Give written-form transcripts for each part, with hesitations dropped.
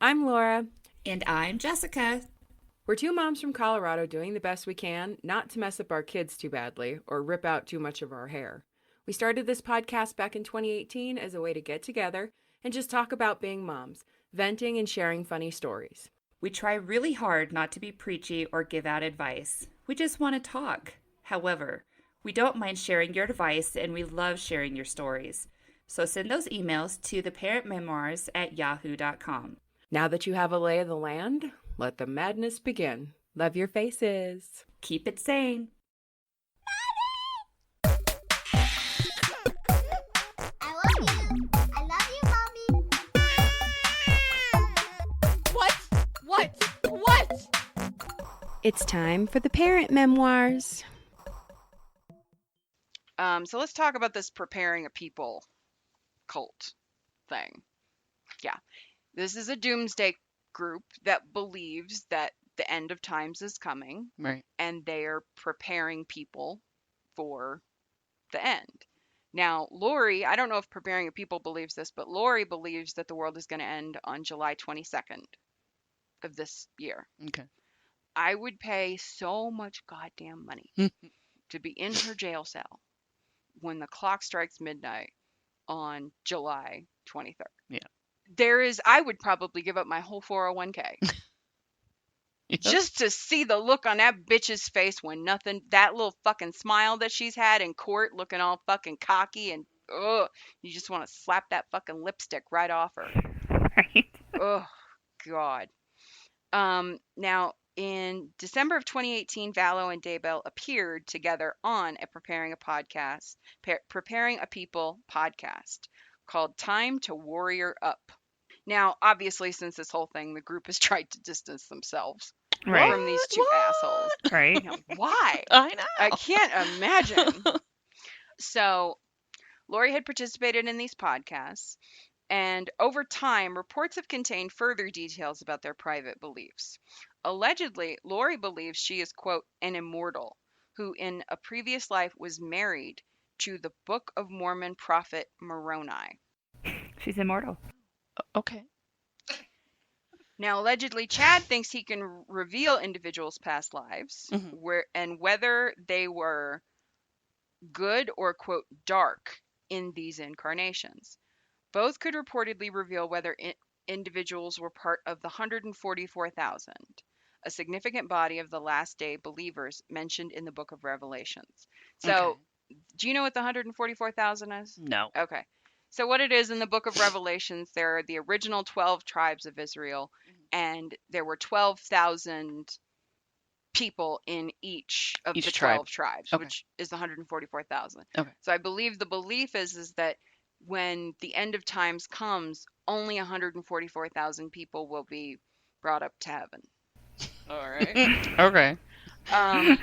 I'm Laura. And I'm Jessica. We're two moms from Colorado doing the best we can not to mess up our kids too badly or rip out too much of our hair. We started this podcast back in 2018 as a way to get together and just talk about being moms, venting and sharing funny stories. We try really hard not to be preachy or give out advice. We just want to talk. However, we don't mind sharing your advice and we love sharing your stories. So send those emails to theparentmemoirs@yahoo.com. Now that you have a lay of the land, let the madness begin. Love your faces. Keep it sane. What? It's time for the Parent Memoirs. So let's talk about this preparing a people cult thing. Yeah. This is a doomsday group that believes that the end of times is coming. Right. And they are preparing people for the end. Now, Lori, I don't know if preparing a people believes this, but Lori believes that the world is going to end on July 22nd of this year. Okay. I would pay so much goddamn money to be in her jail cell when the clock strikes midnight on July 23rd. Yeah. I would probably give up my whole 401k Yep. just to see the look on that bitch's face when that little fucking smile that she's had in court looking all fucking cocky and you just want to slap that fucking lipstick right off her. Right. Oh, God. Now, in December of 2018, Vallow and Daybell appeared together on a Preparing a People podcast called Time to Warrior Up. Now, obviously, since this whole thing, the group has tried to distance themselves from these two assholes. Right. Now, why? I know. I can't imagine. So, Lori had participated in these podcasts, and over time, reports have contained further details about their private beliefs. Allegedly, Lori believes she is, quote, an immortal who in a previous life was married to the Book of Mormon prophet Moroni. She's immortal. Okay. Now, allegedly, Chad thinks he can reveal individuals' past lives, whether they were good or, quote, dark in these incarnations. Both could reportedly reveal whether individuals were part of the 144,000, a significant body of the last day believers mentioned in the book of Revelations. So, do you know what the 144,000 is? No. Okay. So what it is in the book of Revelations, there are the original 12 tribes of Israel, and there were 12,000 people in each of the 12 tribes, which is the 144,000. Okay. So I believe the belief is that when the end of times comes, only 144,000 people will be brought up to heaven. All right. Okay.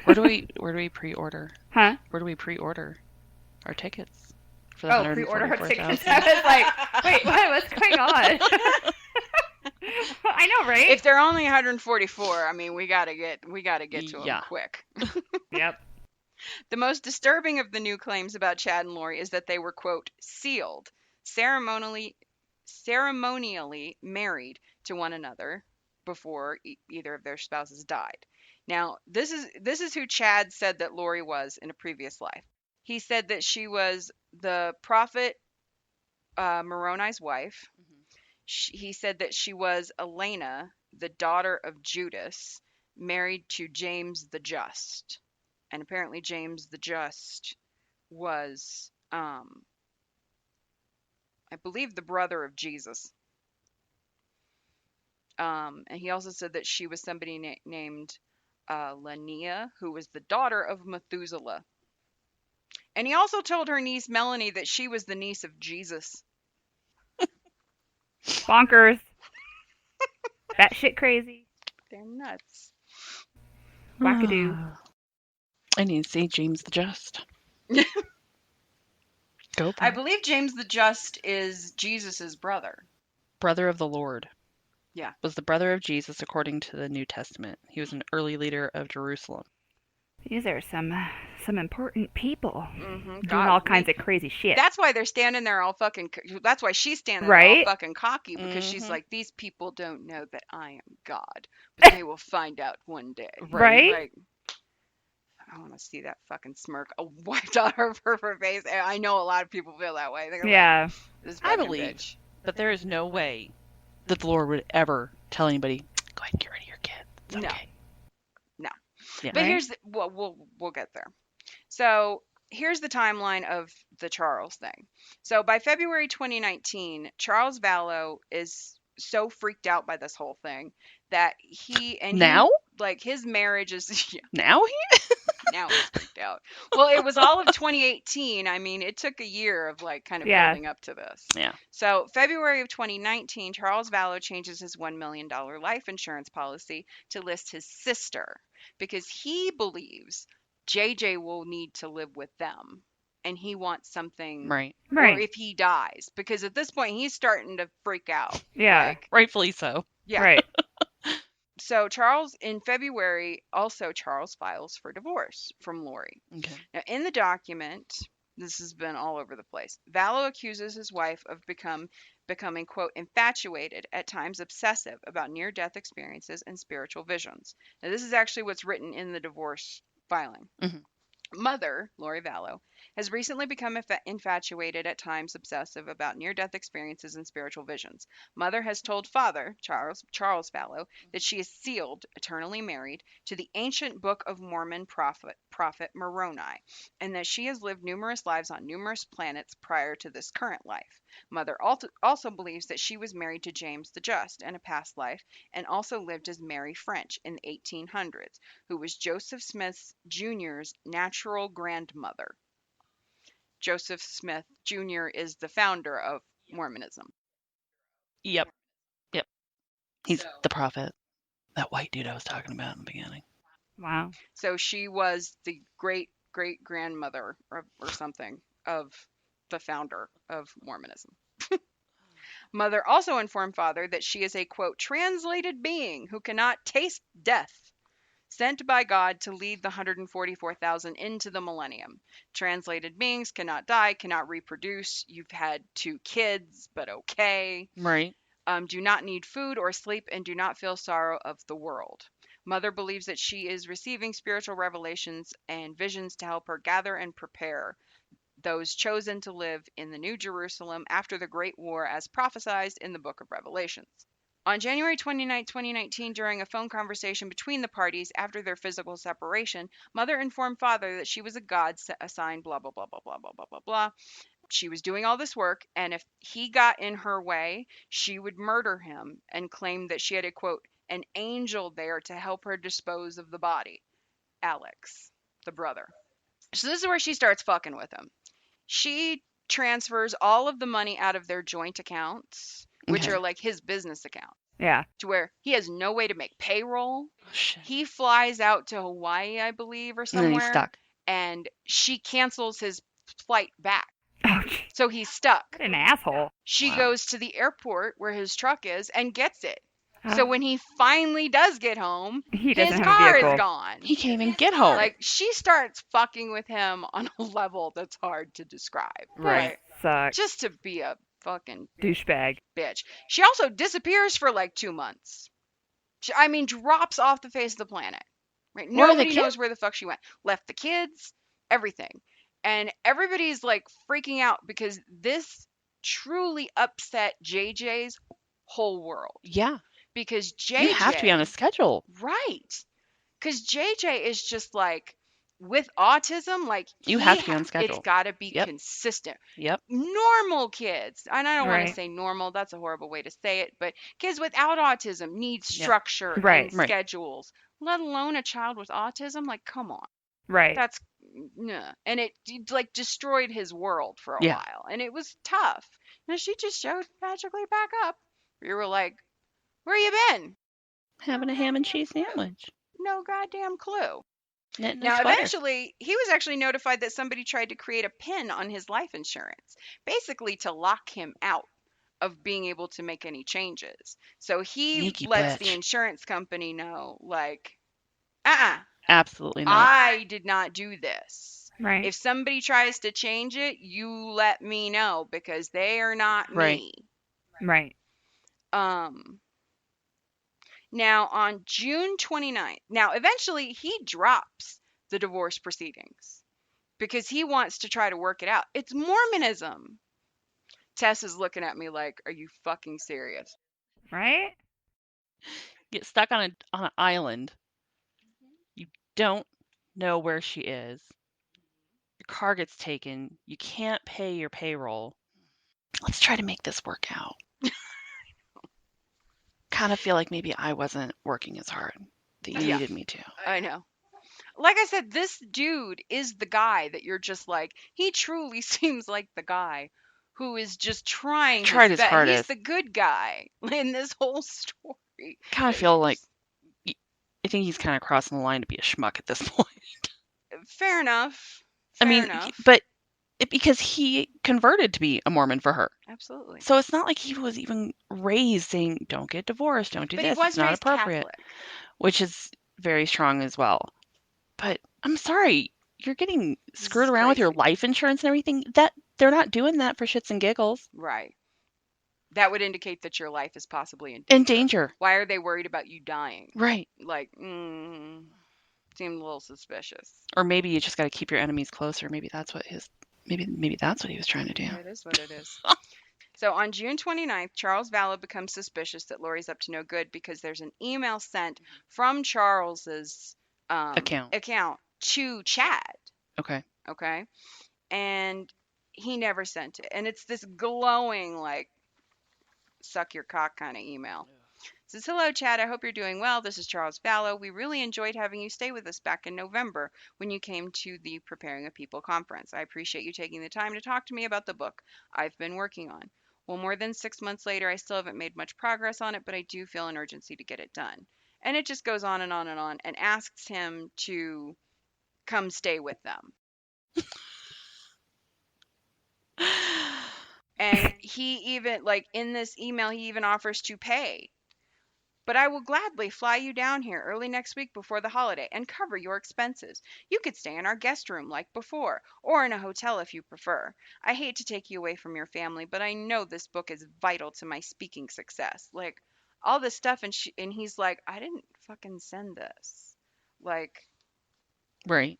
Where do we pre-order? Huh? Where do we pre-order our tickets? For the pre-order our tickets. I was like, wait, what's going on? I know, right? If they're only 144, I mean, we gotta get to them quick. Yep. The most disturbing of the new claims about Chad and Lori is that they were, quote, sealed, ceremonially married to one another before either of their spouses died. Now, this is who Chad said that Lori was in a previous life. He said that she was the prophet Moroni's wife. He said that she was Elena, the daughter of Judas, married to James the Just. And apparently James the Just was, I believe, the brother of Jesus. And he also said that she was somebody named Lania, who was the daughter of Methuselah. And he also told her niece Melanie that she was the niece of Jesus. Bonkers. That shit crazy. They're nuts. Wackadoo. I need to see James the Just. Go. I believe James the Just is Jesus's brother. Brother of the Lord. Yeah. Was the brother of Jesus according to the New Testament. He was an early leader of Jerusalem. These are some important people Mm-hmm. doing all kinds of crazy shit. That's why they're standing there all fucking. That's why she's standing there Right? all fucking cocky because she's Mhm. like, these people don't know that I am God, but they will find out one day. Right? Like, I want to see that fucking smirk wiped out of her face. I know a lot of people feel that way. They're Yeah. like, this I fucking believe bitch. that there is no way that the Lord would ever tell anybody, go ahead and get rid of your kid. It's No. okay. No. Yeah. But Right? here's the, we'll get there. So here's the timeline of the Charles thing. So by February 2019, Charles Vallow is so freaked out by this whole thing that Now? like his marriage is yeah, Now he? now he's freaked out. Well, it was all of 2018. I mean, it took a year of like kind of Yeah. building up to this. Yeah. So February of 2019, Charles Vallow changes his $1 million life insurance policy to list his sister because he believes JJ will need to live with them and he wants something Right. or Right. if he dies because at this point he's starting to freak out. Yeah. Like, Rightfully so. yeah. Right. So Charles in February also Charles files for divorce from Lori. Okay. Now in the document, this has been all over the place. Vallow accuses his wife of becoming quote infatuated, at times obsessive about near-death experiences and spiritual visions. Now this is actually what's written in the divorce filing. Mhm. Mother, Lori Vallow, has recently become infatuated, at times obsessive about near-death experiences and spiritual visions. Mother has told father, Charles Vallow, that she is sealed, eternally married, to the ancient Book of Mormon prophet Moroni, and that she has lived numerous lives on numerous planets prior to this current life. Mother also believes that she was married to James the Just in a past life and also lived as Mary French in the 1800s, who was Joseph Smith Jr.'s natural grandmother. Joseph Smith Jr. is the founder of Mormonism. Yep. Yep. He's the prophet. That white dude I was talking about in the beginning. Wow. So she was the great grandmother or something of the founder of Mormonism. Mother also informed father that she is a quote translated being who cannot taste death, sent by God to lead the 144,000 into the millennium. Translated beings cannot die, cannot reproduce. You've had 2 kids, but okay. Right. Do not need food or sleep and do not feel sorrow of the world. Mother believes that she is receiving spiritual revelations and visions to help her gather and prepare those chosen to live in the New Jerusalem after the Great War as prophesied in the book of Revelations. On January 29, 2019, during a phone conversation between the parties after their physical separation, Mother informed Father that she was a god assigned blah, blah, blah, blah, blah, blah, blah, blah, blah. She was doing all this work, and if he got in her way, she would murder him and claim that she had a quote, an angel there to help her dispose of the body. Alex, the brother. So this is where she starts fucking with him. She transfers all of the money out of their joint accounts, which Okay. are like his business account, Yeah. to where he has no way to make payroll. Oh, shit. He flies out to Hawaii, I believe, or And then somewhere, he's stuck. and she cancels his flight back. Oh, gee, So he's stuck. what an asshole. She Wow. goes to the airport where his truck is and gets it. So when he finally does get home, He his doesn't have a car vehicle. is gone. He can't even get home. Like, she starts fucking with him on a level that's hard to describe. Right. Sucks. Just to be a fucking Douchebag. bitch. She also disappears for like 2 months. I mean, drops off the face of the planet. Right? Where are the Nobody knows where the fuck she went. Left the kids, everything. And everybody's like freaking out because this truly upset JJ's whole world. Yeah. Because JJ, You have to be on a schedule. right? Because JJ is just like, with autism, like, You have to be on schedule. It's got to be Yep. consistent. Yep. Normal kids, and I don't want Right. to say normal, that's a horrible way to say it, but kids without autism need Yeah. structure Right. and Right. schedules, let alone a child with autism. Like, come on. Right. That's nah. And it like destroyed his world for a Yeah. while, and it was tough. And she just showed magically back up. We were like, where you been? Having a ham and cheese sandwich. No goddamn clue. Knitting a Now, sweater. eventually, he was actually notified that somebody tried to create a pin on his life insurance, basically to lock him out of being able to make any changes. So he Sneaky lets the bitch. insurance company know, like, Absolutely not. I did not do this. Right. If somebody tries to change it, you let me know because they are not Right. me. Right. Now on June 29th, now eventually he drops the divorce proceedings because he wants to try to work it out. It's Mormonism. Tess is looking at me like, are you fucking serious? Right? Get stuck on an island. You don't know where she is. Your car gets taken. You can't pay your payroll. Let's try to make this work out. Kind of feel like maybe I wasn't working as hard that you Yeah. needed me to. I know. Like I said, this dude is the guy that you're just like, he truly seems like the guy who is just trying Tried his He's hardest. the good guy in this whole story. Kind of feel like I think he's kind of crossing the line to be a schmuck at this point. Fair enough. I Fair mean, enough. but because he converted to be a Mormon for her. Absolutely. So it's not like he was even raised saying, don't get divorced, don't do But this, he was it's not raised appropriate. Catholic. Which is very strong as well. But I'm sorry, you're getting This screwed is around with your crazy. life insurance and everything. That they're not doing that for shits and giggles. Right. That would indicate that your life is possibly in In danger. danger. Why are they worried about you dying? Right. Like, seemed a little suspicious. Or maybe you just got to keep your enemies closer. Maybe that's what maybe that's what he was trying to do. It is what it is. So on June 29th, Charles Vallow becomes suspicious that Lori's up to no good because there's an email sent from Charles's Account. to Chad. Okay. Okay. And he never sent it. And it's this glowing, like, suck your cock kind of email. It says, hello, Chad. I hope you're doing well. This is Charles Vallow. We really enjoyed having you stay with us back in November when you came to the Preparing a People conference. I appreciate you taking the time to talk to me about the book I've been working on. Well, more than 6 months later, I still haven't made much progress on it, but I do feel an urgency to get it done. And it just goes on and on and on and asks him to come stay with them. And he even, like, in this email, he even offers to pay. But I will gladly fly you down here early next week before the holiday and cover your expenses. You could stay in our guest room like before, or in a hotel if you prefer. I hate to take you away from your family, but I know this book is vital to my speaking success. Like, all this stuff, and he's like, I didn't fucking send this. Like, Right.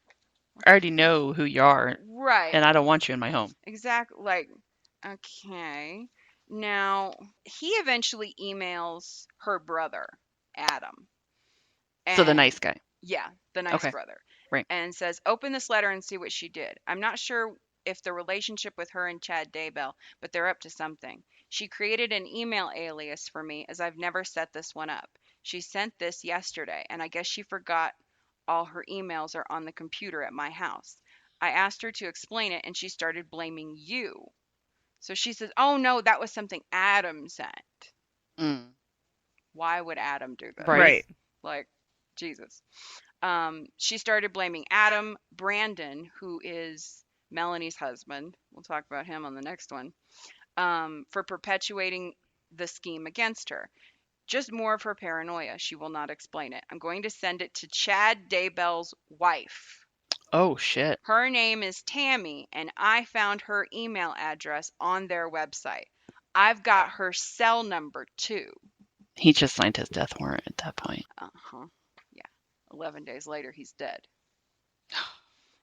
I already know who you are, right. and I don't want you in my home. Exactly. Like, okay. Now, he eventually emails her brother, Adam. So the And nice guy. yeah, the nice Okay. brother. Right. And says, open this letter and see what she did. I'm not sure if the relationship with her and Chad Daybell, but they're up to something. She created an email alias for me as I've never set this one up. She sent this yesterday, and I guess she forgot all her emails are on the computer at my house. I asked her to explain it, and she started blaming you. So she says, oh no, that was something Adam sent. Mm. Why would Adam do this? Right. Like, Jesus. She started blaming Adam, Brandon, who is Melanie's husband. We'll talk about him on the next one, for perpetuating the scheme against her. Just more of her paranoia. She will not explain it. I'm going to send it to Chad Daybell's wife. Oh, shit. Her name is Tammy, and I found her email address on their website. I've got her cell number too. He just signed his death warrant at that point. Uh-huh. Yeah. 11 days later, he's dead.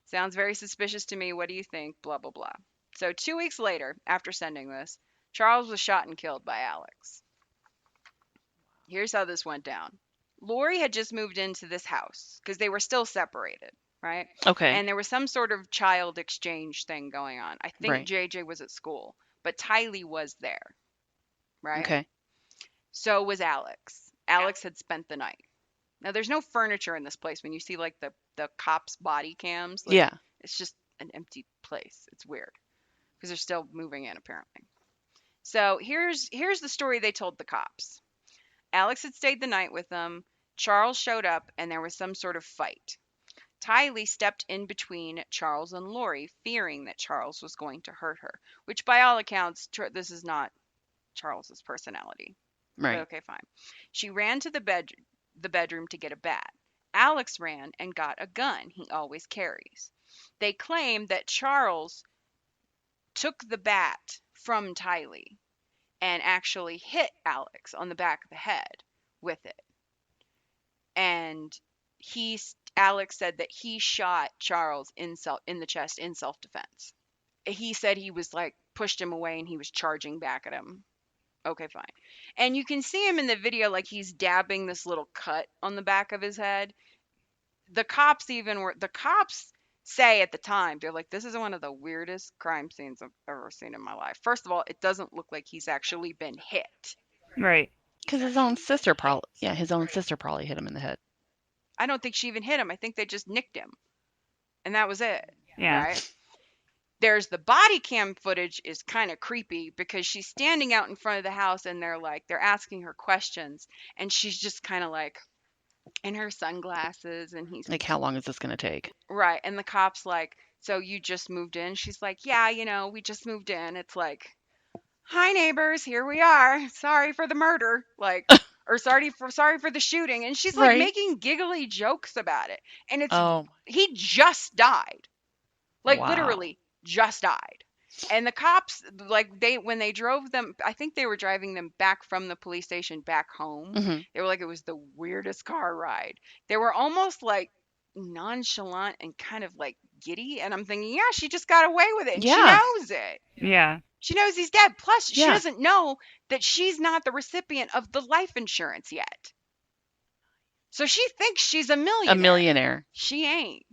Sounds very suspicious to me. What do you think? Blah, blah, blah. So 2 weeks later, after sending this, Charles was shot and killed by Alex. Here's how this went down. Lori had just moved into this house because they were still separated, right? Okay. And there was some sort of child exchange thing going on. I think Right. JJ was at school, but Tylee was there, right? Okay. So was Alex. Alex had spent the night. Now, there's no furniture in this place. When you see, like, the cops' body cams, like, Yeah. it's just an empty place. It's weird because they're still moving in, apparently. So here's the story they told the cops. Alex had stayed the night with them. Charles showed up, and there was some sort of fight. Tylee stepped in between Charles and Lori, fearing that Charles was going to hurt her, which by all accounts, this is not Charles's personality. Right. But okay, fine. She ran to the bedroom to get a bat. Alex ran and got a gun he always carries. They claim that Charles took the bat from Tylee and actually hit Alex on the back of the head with it. And Alex said that he shot Charles in the chest in self-defense. He said he was like pushed him away and he was charging back at him. Okay, fine. And you can see him in the video like he's dabbing this little cut on the back of his head. The cops say at the time, they're like, this is one of the weirdest crime scenes I've ever seen in my life. First of all, it doesn't look like he's actually been hit. Right. Because his own sister probably hit him in the head. I don't think she even hit him. I think they just nicked him. And that was it. Yeah. Right? There's the body cam footage is kind of creepy because she's standing out in front of the house and they're asking her questions and she's just kind of like in her sunglasses and he's Like, how long is this going to take? right. And the cop's like, so you just moved in? She's like, yeah, we just moved in. It's like, hi neighbors, here we are. Sorry for the murder. Like, or sorry for the shooting. And she's like Right. making giggly jokes about it. And Oh, he just died. Like wow. literally just died. And the cops, like when they drove them, I think they were driving them back from the police station back home. Mhm. They were like, it was the weirdest car ride. They were almost like nonchalant and kind of like giddy. And I'm thinking, yeah, she just got away with it. And Yeah. she knows it. Yeah. She knows he's dead. Plus, she Yeah. doesn't know that she's not the recipient of the life insurance yet. So she thinks she's a millionaire. A millionaire. She ain't.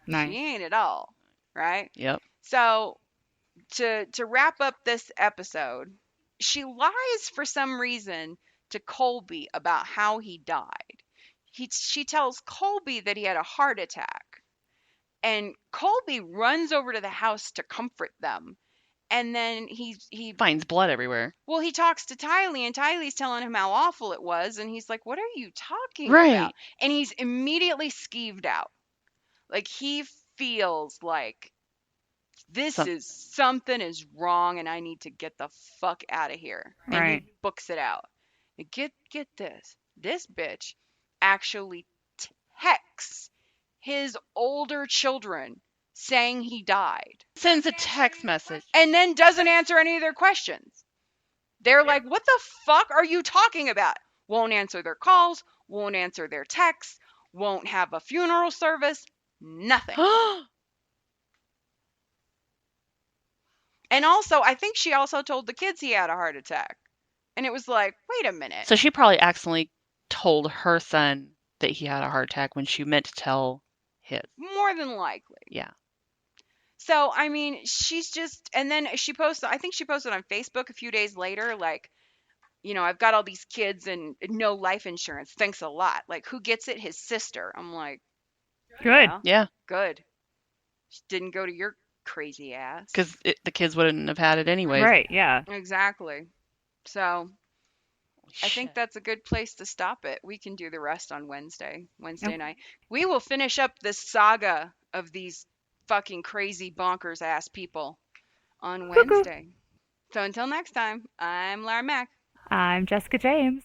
Nice. She ain't at all. Right? Yep. So to wrap up this episode, she lies for some reason to Colby about how he died. She tells Colby that he had a heart attack. And Colby runs over to the house to comfort them. And then he Finds blood everywhere. well, he talks to Tylee, and Tylee's telling him how awful it was, and he's like, "What are you talking Right. about?" And he's immediately skeeved out. Like he feels like something is wrong, and I need to get the fuck out of here. And Right. he books it out. And get this bitch actually texts his older children saying he died. Sends a text message. And then doesn't answer any of their questions. They're like, what the fuck are you talking about? Won't answer their calls, won't answer their texts, won't have a funeral service, nothing. And also, I think she also told the kids he had a heart attack. And it was like, wait a minute. So she probably accidentally told her son that he had a heart attack when she meant to tell his. More than likely. Yeah. So, I mean, she's just, and then I think she posted on Facebook a few days later, like, I've got all these kids and no life insurance. Thanks a lot. Like, who gets it? His sister. I'm like, Good. Yeah. Good. She didn't go to your crazy ass. Because the kids wouldn't have had it anyway. Right. Yeah. Exactly. So, I think that's a good place to stop it. We can do the rest on Wednesday night. We will finish up this saga of these fucking crazy bonkers ass people on Cuckoo. Wednesday. So until next time, I'm Lara Mack. I'm Jessica James.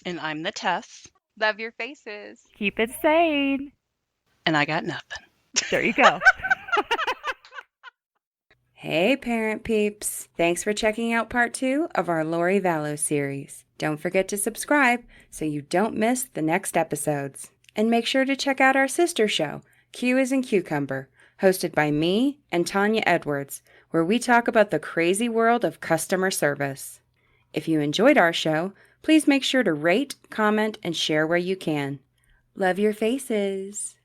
And I'm the Tess. Love your faces. Keep it sane. And I got nothing. There you go. Hey, parent peeps. Thanks for checking out part 2 of our Lori Vallow series. Don't forget to subscribe so you don't miss the next episodes. And make sure to check out our sister show, Q is in Cucumber, hosted by me and Tanya Edwards, where we talk about the crazy world of customer service. If you enjoyed our show, please make sure to rate, comment, and share where you can. Love your faces.